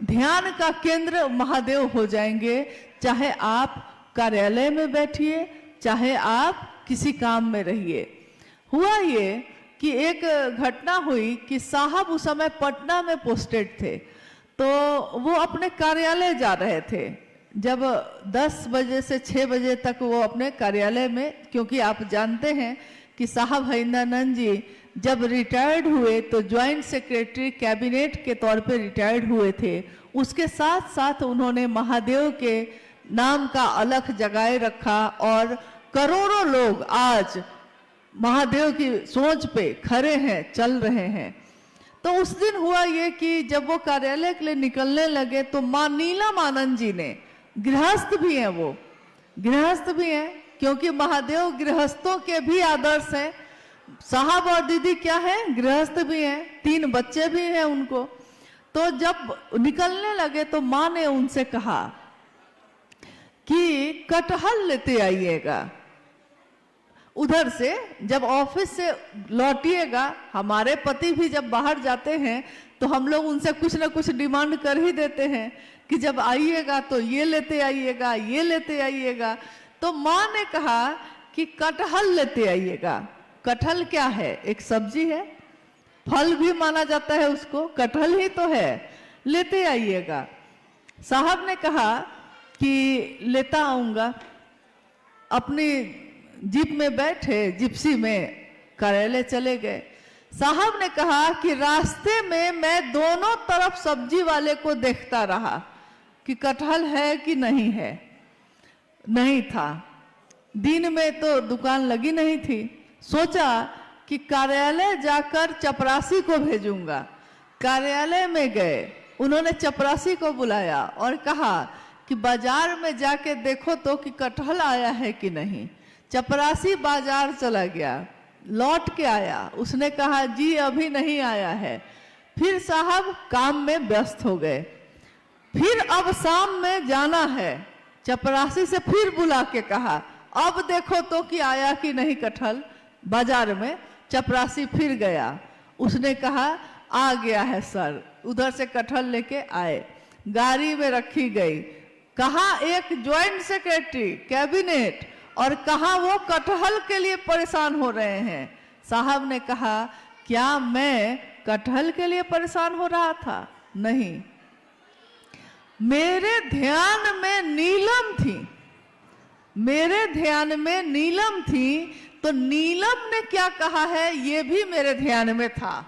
ध्यान का केंद्र महादेव हो जाएंगे, चाहे आप कार्यालय में बैठिए, चाहे आप किसी काम में रहिए। हुआ ये कि एक घटना हुई कि साहब उस समय पटना में पोस्टेड थे, तो वो अपने कार्यालय जा रहे थे। जब 10 बजे से 6 बजे तक वो अपने कार्यालय में, क्योंकि आप जानते हैं कि साहब हरिंद्रानंद जी जब रिटायर्ड हुए तो ज्वाइंट सेक्रेटरी कैबिनेट के तौर पे रिटायर्ड हुए थे। उसके साथ साथ उन्होंने महादेव के नाम का अलख जगाए रखा, और करोड़ों लोग आज महादेव की सोच पे खड़े हैं, चल रहे हैं। तो उस दिन हुआ ये कि जब वो कार्यालय के लिए निकलने लगे तो मां नीलम आनंद जी ने, गृहस्थ भी हैं, वो गृहस्थ भी हैं, क्योंकि महादेव गृहस्थों के भी आदर्श हैं। साहब और दीदी क्या है, गृहस्थ भी हैं, 3 बच्चे भी हैं उनको। तो जब निकलने लगे तो माँ ने उनसे कहा कि कटहल लेते आइएगा। उधर से जब ऑफिस से लौटिएगा, हमारे पति भी जब बाहर जाते हैं तो हम लोग उनसे कुछ ना कुछ डिमांड कर ही देते हैं कि जब आइएगा तो ये लेते आइएगा, ये लेते आइएगा। तो माँ ने कहा कि कटहल लेते आइएगा। कटहल क्या है? एक सब्जी है, फल भी माना जाता है उसको, कटहल ही तो है, लेते आइएगा। साहब ने कहा कि लेता आऊंगा। अपनी जीप में बैठे, जिप्सी में कार्यालय चले गए। साहब ने कहा कि रास्ते में मैं दोनों तरफ सब्जी वाले को देखता रहा कि कटहल है कि नहीं है। नहीं था। दिन में तो दुकान लगी नहीं थी। सोचा कि कार्यालय जाकर चपरासी को भेजूंगा। कार्यालय में गए, उन्होंने चपरासी को बुलाया और कहा कि बाजार में जाके देखो तो कि कटहल आया है कि नहीं। चपरासी बाजार चला गया, लौट के आया, उसने कहा जी अभी नहीं आया है। फिर साहब काम में व्यस्त हो गए। फिर अब शाम में जाना है, चपरासी से फिर बुला के कहा अब देखो तो कि आया कि नहीं कटहल बाजार में। चपरासी फिर गया, उसने कहा आ गया है सर। उधर से कटहल लेके आए, गाड़ी में रखी गई। कहा एक ज्वाइंट सेक्रेटरी कैबिनेट और कहा वो कटहल के लिए परेशान हो रहे हैं। साहब ने कहा क्या मैं कटहल के लिए परेशान हो रहा था? नहीं, मेरे ध्यान में नीलम थी, मेरे ध्यान में नीलम थी। तो नीलम ने क्या कहा है ये भी मेरे ध्यान में था।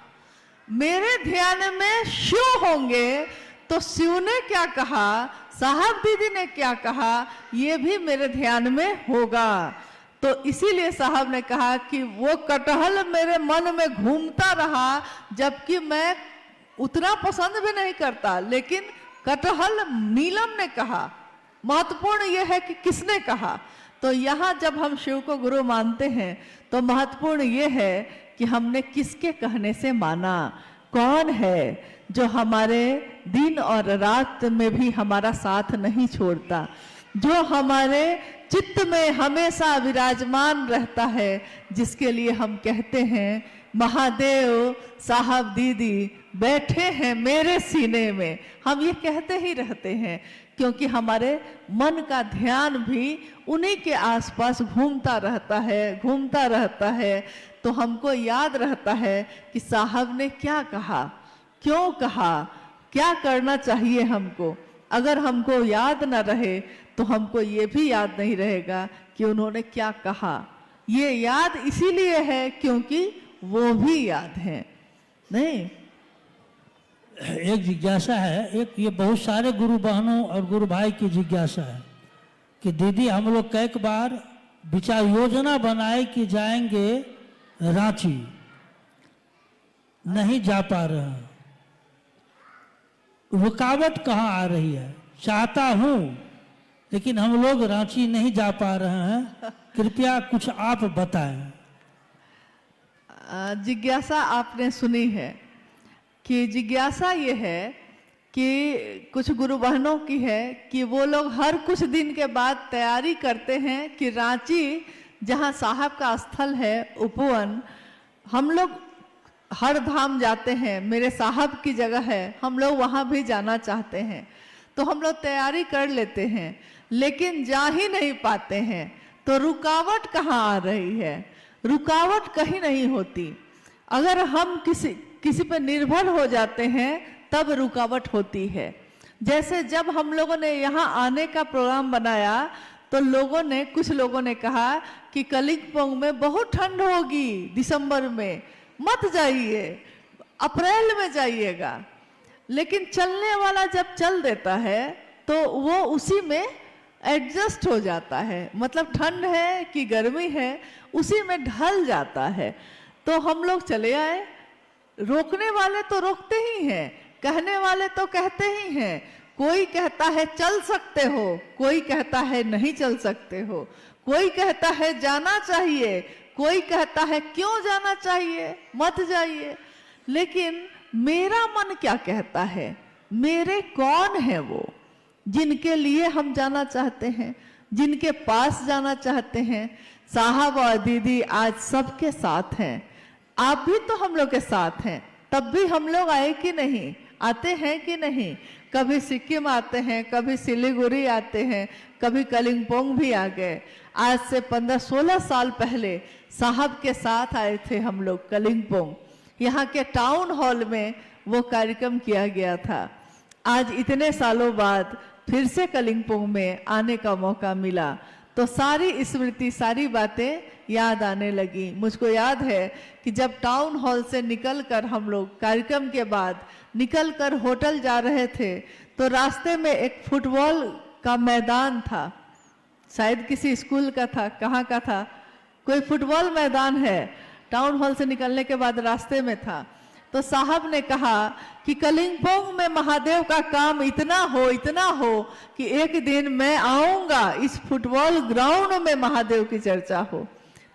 मेरे ध्यान में शिव होंगे तो शिव ने क्या कहा, साहब दीदी ने क्या कहा, ये भी मेरे ध्यान में होगा। तो इसीलिए साहब ने कहा कि वो कटहल मेरे मन में घूमता रहा, जबकि मैं उतना पसंद भी नहीं करता, लेकिन कटहल नीलम ने कहा। महत्वपूर्ण यह है कि किसने कहा। तो यहाँ जब हम शिव को गुरु मानते हैं तो महत्वपूर्ण यह है कि हमने किसके कहने से माना, कौन है जो हमारे दिन और रात में भी हमारा साथ नहीं छोड़ता, जो हमारे चित्त में हमेशा विराजमान रहता है, जिसके लिए हम कहते हैं महादेव साहब दीदी बैठे हैं मेरे सीने में। हम ये कहते ही रहते हैं क्योंकि हमारे मन का ध्यान भी उन्हीं के आसपास घूमता रहता है, घूमता रहता है। तो हमको याद रहता है कि साहब ने क्या कहा, क्यों कहा, क्या करना चाहिए हमको। अगर हमको याद ना रहे तो हमको ये भी याद नहीं रहेगा कि उन्होंने क्या कहा। ये याद इसीलिए है क्योंकि वो भी याद है। नहीं, एक जिज्ञासा है, एक ये बहुत सारे गुरु बहनों और गुरु भाई की जिज्ञासा है कि दीदी हम लोग कई बार विचार योजना बनाए कि जाएंगे रांची, नहीं जा पा रहे हैं, रुकावट कहाँ आ रही है? चाहता हूँ लेकिन हम लोग रांची नहीं जा पा रहे हैं, कृपया कुछ आप बताएं। जिज्ञासा आपने सुनी है कि जिज्ञासा ये है कि कुछ गुरु बहनों की है कि वो लोग हर कुछ दिन के बाद तैयारी करते हैं कि रांची जहाँ साहब का स्थल है उपवन, हम लोग हर धाम जाते हैं, मेरे साहब की जगह है, हम लोग वहाँ भी जाना चाहते हैं। तो हम लोग तैयारी कर लेते हैं लेकिन जा ही नहीं पाते हैं। तो रुकावट कहाँ आ रही है? रुकावट कहीं नहीं होती। अगर हम किसी पर निर्भर हो जाते हैं तब रुकावट होती है। जैसे जब हम लोगों ने यहाँ आने का प्रोग्राम बनाया तो कुछ लोगों ने कहा कि कलिम्पोंग में बहुत ठंड होगी, दिसंबर में मत जाइए, अप्रैल में जाइएगा। लेकिन चलने वाला जब चल देता है तो वो उसी में एडजस्ट हो जाता है, मतलब ठंड है कि गर्मी है उसी में ढल जाता है। तो हम लोग चले आए। रोकने वाले तो रोकते ही हैं, कहने वाले तो कहते ही हैं। कोई कहता है चल सकते हो, कोई कहता है नहीं चल सकते हो, कोई कहता है जाना चाहिए, कोई कहता है क्यों जाना चाहिए, मत जाइए, लेकिन मेरा मन क्या कहता है, मेरे कौन है वो जिनके लिए हम जाना चाहते हैं, जिनके पास जाना चाहते हैं। साहब और दीदी आज सबके साथ हैं, आप भी तो हम लोग के साथ हैं, तब भी हम लोग आए कि नहीं, आते हैं कि नहीं, कभी सिक्किम आते हैं, कभी सिलीगुड़ी आते हैं, कभी कलिम्पोंग भी आ गए। आज से 15-16 साल पहले साहब के साथ आए थे हम लोग कलिम्पोंग, यहाँ के टाउन हॉल में वो कार्यक्रम किया गया था। आज इतने सालों बाद फिर से कलिम्पोंग में आने का मौका मिला तो सारी स्मृति, सारी बातें याद आने लगी। मुझको याद है कि जब टाउन हॉल से निकलकर हम लोग कार्यक्रम के बाद निकलकर होटल जा रहे थे तो रास्ते में एक फुटबॉल का मैदान था, शायद किसी स्कूल का था, कहाँ का था, कोई फुटबॉल मैदान है, टाउन हॉल से निकलने के बाद रास्ते में था। तो साहब ने कहा कि कलिम्पोंग में महादेव का काम इतना हो कि एक दिन मैं आऊंगा, इस फुटबॉल ग्राउंड में महादेव की चर्चा हो।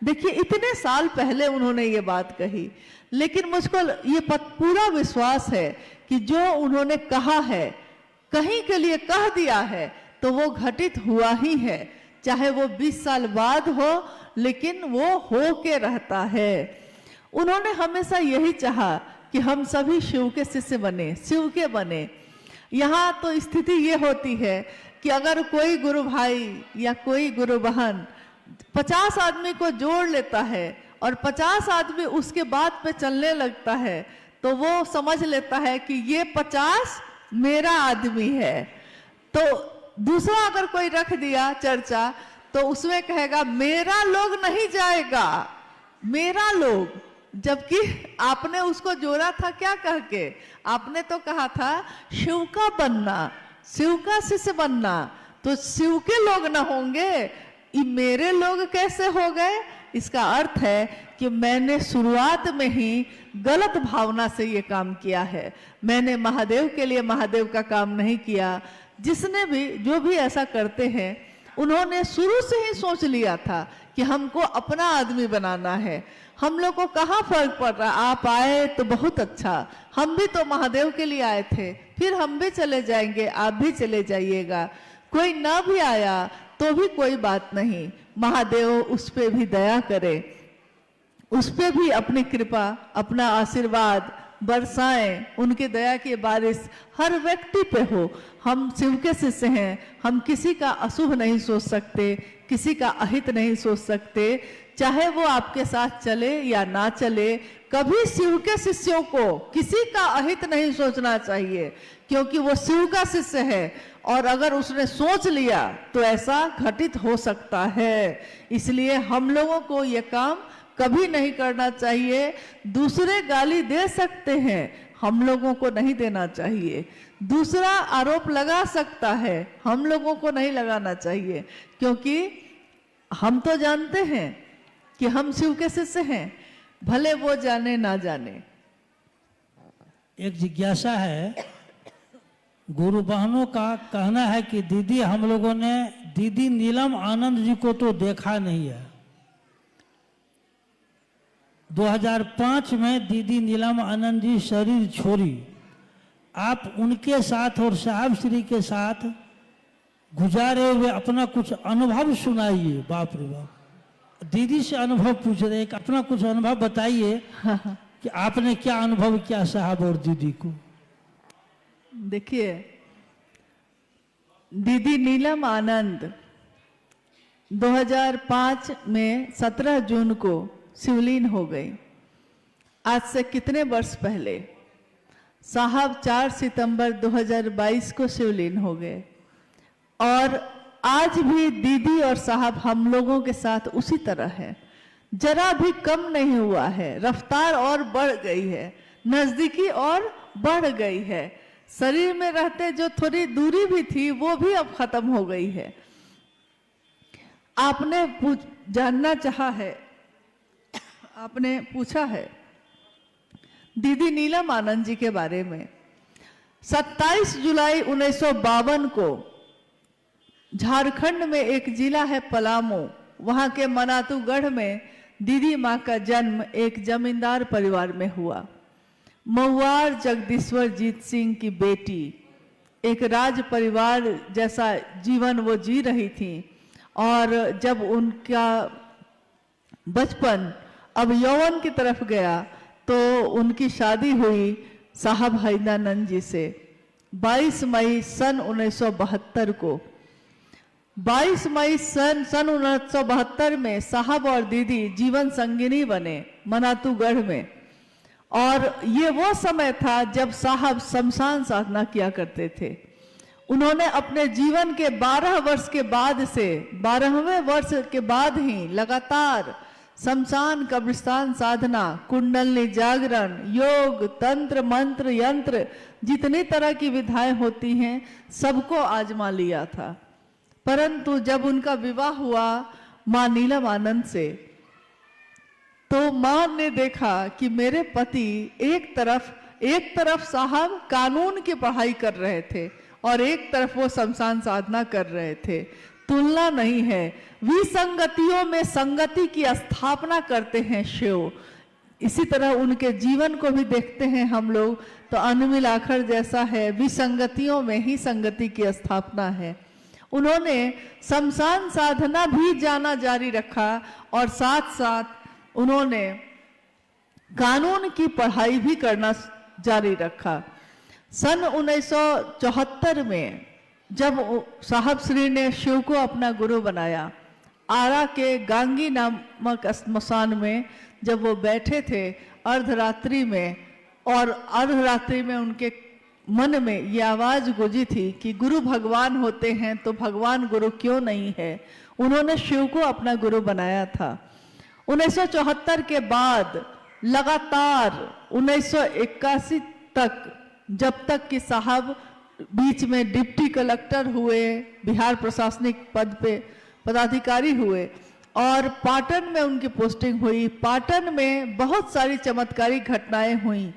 देखिए इतने साल पहले उन्होंने ये बात कही, लेकिन मुझको ये पूरा विश्वास है कि जो उन्होंने कहा है, कहीं के लिए कह दिया है तो वो घटित हुआ ही है, चाहे वो 20 साल बाद हो, लेकिन वो हो के रहता है। उन्होंने हमेशा यही चाहा कि हम सभी शिव के शिष्य बने, शिव के बने। यहाँ तो स्थिति ये होती है कि अगर कोई गुरु भाई या कोई गुरु बहन 50 आदमी को जोड़ लेता है और 50 आदमी उसके बात पे चलने लगता है तो वो समझ लेता है कि ये 50 मेरा आदमी है। तो दूसरा अगर कोई रख दिया चर्चा तो उसमें कहेगा मेरा लोग नहीं जाएगा, मेरा लोग, जबकि आपने उसको जोड़ा था क्या कह के, आपने तो कहा था शिव का बनना, शिव का शिष्य बनना, तो शिव के लोग ना होंगे, ये मेरे लोग कैसे हो गए? इसका अर्थ है कि मैंने शुरुआत में ही गलत भावना से ये काम किया है, मैंने महादेव के लिए महादेव का काम नहीं किया। जिसने भी, जो भी ऐसा करते हैं, उन्होंने शुरू से ही सोच लिया था कि हमको अपना आदमी बनाना है। हम लोग को कहाँ फर्क पड़ रहा, आप आए तो बहुत अच्छा, हम भी तो महादेव के लिए आए थे, फिर हम भी चले जाएंगे, आप भी चले जाइएगा। कोई ना भी आया तो भी कोई बात नहीं, महादेव उस पे भी दया करे, उस पे भी अपनी कृपा, अपना आशीर्वाद बरसाएं, उनके दया की बारिश हर व्यक्ति पे हो। हम शिव के शिष्य हैं, हम किसी का अशुभ नहीं सोच सकते, किसी का अहित नहीं सोच सकते, चाहे वो आपके साथ चले या ना चले। कभी शिव के शिष्यों को किसी का अहित नहीं सोचना चाहिए, क्योंकि वो शिव का शिष्य है और अगर उसने सोच लिया तो ऐसा घटित हो सकता है। इसलिए हम लोगों को ये काम कभी नहीं करना चाहिए। दूसरे गाली दे सकते हैं, हम लोगों को नहीं देना चाहिए। दूसरा आरोप लगा सकता है, हम लोगों को नहीं लगाना चाहिए, क्योंकि हम तो जानते हैं कि हम शिव के शिष्य हैं, भले वो जाने ना जाने। एक जिज्ञासा है, गुरु बहनों का कहना है कि दीदी, हम लोगों ने दीदी नीलम आनंद जी को तो देखा नहीं है। 2005 में दीदी नीलम आनंद जी शरीर छोड़ी, आप उनके साथ और साहब श्री के साथ गुजारे हुए अपना कुछ अनुभव सुनाइए। बाप रे बाप, दीदी से अनुभव पूछ रहे, अपना कुछ अनुभव बताइए कि आपने क्या अनुभव किया साहब और दीदी को। देखिए, दीदी नीलम आनंद 2005 में 17 जून को शिवलीन हो गई। आज से कितने वर्ष पहले? साहब 4 सितंबर 2022 को शिवलीन हो गए और आज भी दीदी और साहब हम लोगों के साथ उसी तरह है, जरा भी कम नहीं हुआ है, रफ्तार और बढ़ गई है, नजदीकी और बढ़ गई है। शरीर में रहते जो थोड़ी दूरी भी थी वो भी अब खत्म हो गई है। आपने जानना चाहा है, आपने पूछा है दीदी नीलम आनंद जी के बारे में। 27 जुलाई 1952 को झारखंड में एक जिला है पलामू, वहां के मनातूगढ़ में दीदी माँ का जन्म एक जमींदार परिवार में हुआ। महुआर जगदीश्वर जीत सिंह की बेटी एक राज परिवार जैसा जीवन वो जी रही थी, और जब उनका बचपन अब यौवन की तरफ गया तो उनकी शादी हुई साहब हैदरानंद जी से 22 मई सन 1972 को। 22 मई सन 1972 में साहब और दीदी जीवन संगिनी बने मनातूगढ़ में। और ये वो समय था जब साहब शमशान साधना किया करते थे। उन्होंने अपने जीवन के 12 वर्ष के बाद से 12वें वर्ष के बाद ही लगातार शमशान कब्रिस्तान साधना, कुंडलनी जागरण, योग, तंत्र, मंत्र, यंत्र, जितनी तरह की विधाएं होती हैं सबको आजमा लिया था। परंतु जब उनका विवाह हुआ मां नीलम आनंद से, तो मां ने देखा कि मेरे पति एक तरफ साहब कानून की पढ़ाई कर रहे थे और एक तरफ वो शमशान साधना कर रहे थे। तुलना नहीं है, विसंगतियों में संगति की स्थापना करते हैं शिव। इसी तरह उनके जीवन को भी देखते हैं हम लोग तो अनमिल आखर जैसा है, विसंगतियों में ही संगति की स्थापना है। उन्होंने शमशान साधना भी जाना जारी रखा और साथ साथ उन्होंने कानून की पढ़ाई भी करना जारी रखा। सन 1974 में जब साहब श्री ने शिव को अपना गुरु बनाया, आरा के गांगी नामक स्मशान में जब वो बैठे थे अर्धरात्रि में, और अर्धरात्रि में उनके मन में ये आवाज गूंजी थी कि गुरु भगवान होते हैं तो भगवान गुरु क्यों नहीं है। उन्होंने शिव को अपना गुरु बनाया था। 1974 के बाद लगातार 1981 तक, जब तक कि साहब बीच में डिप्टी कलेक्टर हुए, बिहार प्रशासनिक पद पे पदाधिकारी हुए और पाटन में उनकी पोस्टिंग हुई। पाटन में बहुत सारी चमत्कारी घटनाएं हुई।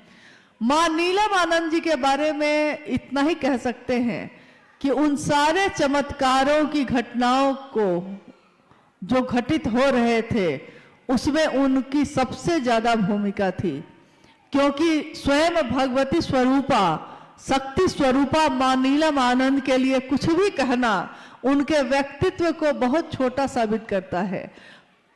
मां नीलम आनंद जी के बारे में इतना ही कह सकते हैं कि उन सारे चमत्कारों की घटनाओं को जो घटित हो रहे थे उसमें उनकी सबसे ज्यादा भूमिका थी, क्योंकि स्वयं भगवती स्वरूपा, शक्ति स्वरूपा मां नीलम आनंद के लिए कुछ भी कहना उनके व्यक्तित्व को बहुत छोटा साबित करता है।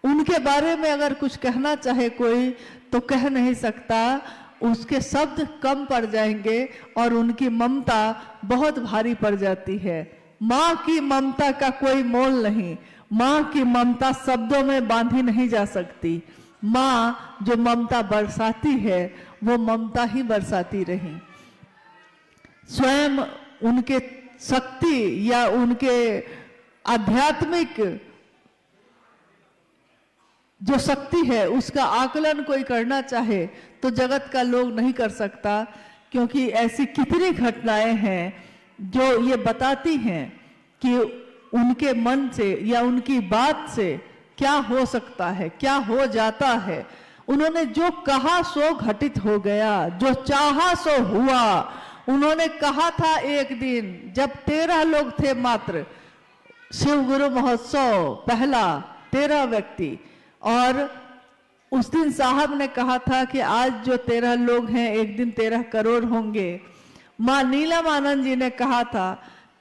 उनके बारे में अगर कुछ कहना चाहे कोई तो कह नहीं सकता, उसके शब्द कम पड़ जाएंगे और उनकी ममता बहुत भारी पड़ जाती है। माँ की ममता का कोई मोल नहीं, माँ की ममता शब्दों में बांधी नहीं जा सकती। माँ जो ममता बरसाती है वो ममता ही बरसाती रही। स्वयं उनके शक्ति या उनके आध्यात्मिक जो शक्ति है उसका आकलन कोई करना चाहे तो जगत का लोग नहीं कर सकता, क्योंकि ऐसी कितनी घटनाएं हैं जो ये बताती हैं कि उनके मन से या उनकी बात से क्या हो सकता है, क्या हो जाता है। उन्होंने जो कहा सो घटित हो गया, जो चाहा सो हुआ। उन्होंने कहा था एक दिन जब 13 लोग थे मात्र, शिव गुरु महोत्सव पहला 13 व्यक्ति, और उस दिन साहब ने कहा था कि आज जो 13 लोग हैं एक दिन 13 करोड़ होंगे। मां नीलम आनंद जी ने कहा था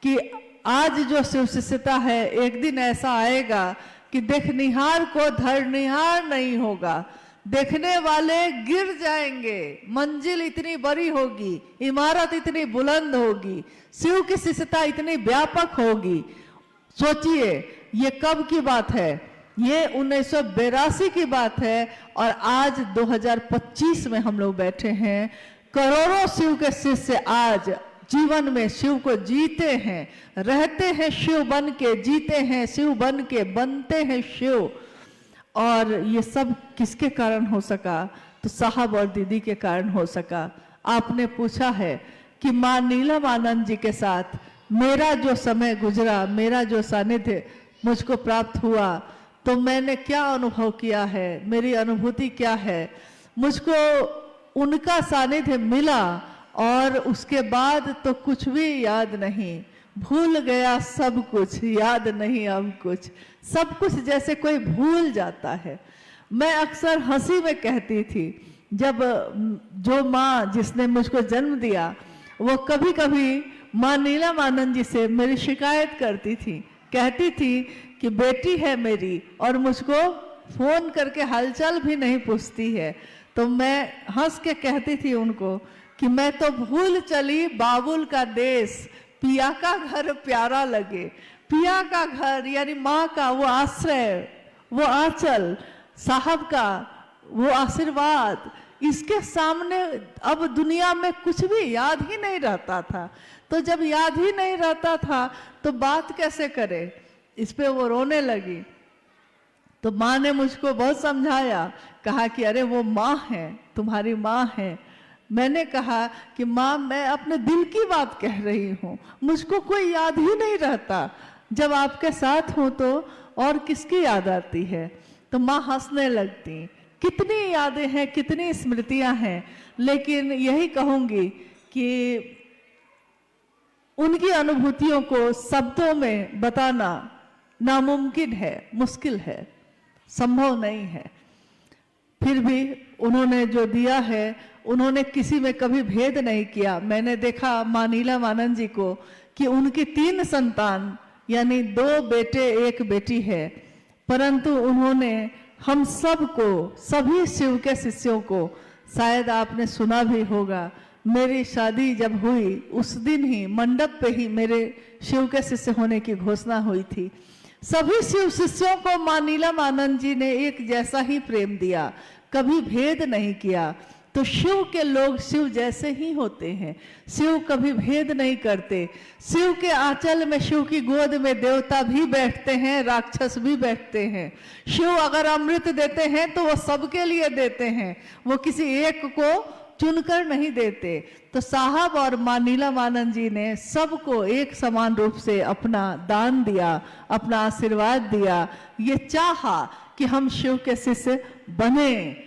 कि आज जो शिव शिष्यता है एक दिन ऐसा आएगा कि देखनिहार को धरनिहार नहीं होगा, देखने वाले गिर जाएंगे, मंजिल इतनी बड़ी होगी, इमारत इतनी बुलंद होगी, शिव की शिष्यता इतनी व्यापक होगी। सोचिए ये कब की बात है, ये 1982 की बात है और आज 2025 में हम लोग बैठे हैं। करोड़ों शिव के शिष्य आज जीवन में शिव को जीते हैं, रहते हैं शिव बन के, जीते हैं शिव बन के, बनते हैं शिव। और ये सब किसके कारण हो सका? तो साहब और दीदी के कारण हो सका। आपने पूछा है कि मां नीलम आनंद जी के साथ मेरा जो समय गुजरा, मेरा जो सानिध्य मुझको प्राप्त हुआ, तो मैंने क्या अनुभव किया है, मेरी अनुभूति क्या है। मुझको उनका सानिध्य मिला और उसके बाद तो कुछ भी याद नहीं, भूल गया सब कुछ, याद नहीं अब कुछ, सब कुछ जैसे कोई भूल जाता है। मैं अक्सर हंसी में कहती थी, जब जो माँ जिसने मुझको जन्म दिया वो कभी कभी माँ नीलमानंद जी से मेरी शिकायत करती थी, कहती थी कि बेटी है मेरी और मुझको फोन करके हालचाल भी नहीं पूछती है। तो मैं हंस के कहती थी उनको कि मैं तो भूल चली बाबुल का देश, पिया का घर प्यारा लगे। पिया का घर यानी माँ का वो आश्रय, वो आंचल, साहब का वो आशीर्वाद, इसके सामने अब दुनिया में कुछ भी याद ही नहीं रहता था। तो जब याद ही नहीं रहता था तो बात कैसे करे, इस पे वो रोने लगी। तो माँ ने मुझको बहुत समझाया, कहा कि अरे वो माँ है, तुम्हारी माँ है। मैंने कहा कि माँ मैं अपने दिल की बात कह रही हूँ, मुझको कोई याद ही नहीं रहता, जब आपके साथ हूँ तो और किसकी याद आती है। तो माँ हंसने लगती। कितनी यादें हैं, कितनी स्मृतियां हैं, लेकिन यही कहूंगी कि उनकी अनुभूतियों को शब्दों में बताना नामुमकिन है, मुश्किल है, संभव नहीं है। फिर भी उन्होंने जो दिया है, उन्होंने किसी में कभी भेद नहीं किया। मैंने देखा माँ नीलमानंद जी को कि उनकी 3 संतान यानी 2 बेटे 1 बेटी है, परंतु उन्होंने हम सबको, सभी शिव के शिष्यों को, शायद आपने सुना भी होगा, मेरी शादी जब हुई उस दिन ही मंडप पे ही मेरे शिव के शिष्य होने की घोषणा हुई थी। सभी शिव शिष्यों को माँ नीलमानंद जी ने एक जैसा ही प्रेम दिया, कभी भेद नहीं किया। तो शिव के लोग शिव जैसे ही होते हैं, शिव कभी भेद नहीं करते। शिव के आंचल में, शिव की गोद में देवता भी बैठते हैं, राक्षस भी बैठते हैं। शिव अगर अमृत देते हैं तो वो सबके लिए देते हैं, वो किसी एक को चुनकर नहीं देते। तो साहब और माँ नीलमानंद जी ने सबको एक समान रूप से अपना दान दिया, अपना आशीर्वाद दिया, ये चाहा कि हम शिव के शिष्य बने।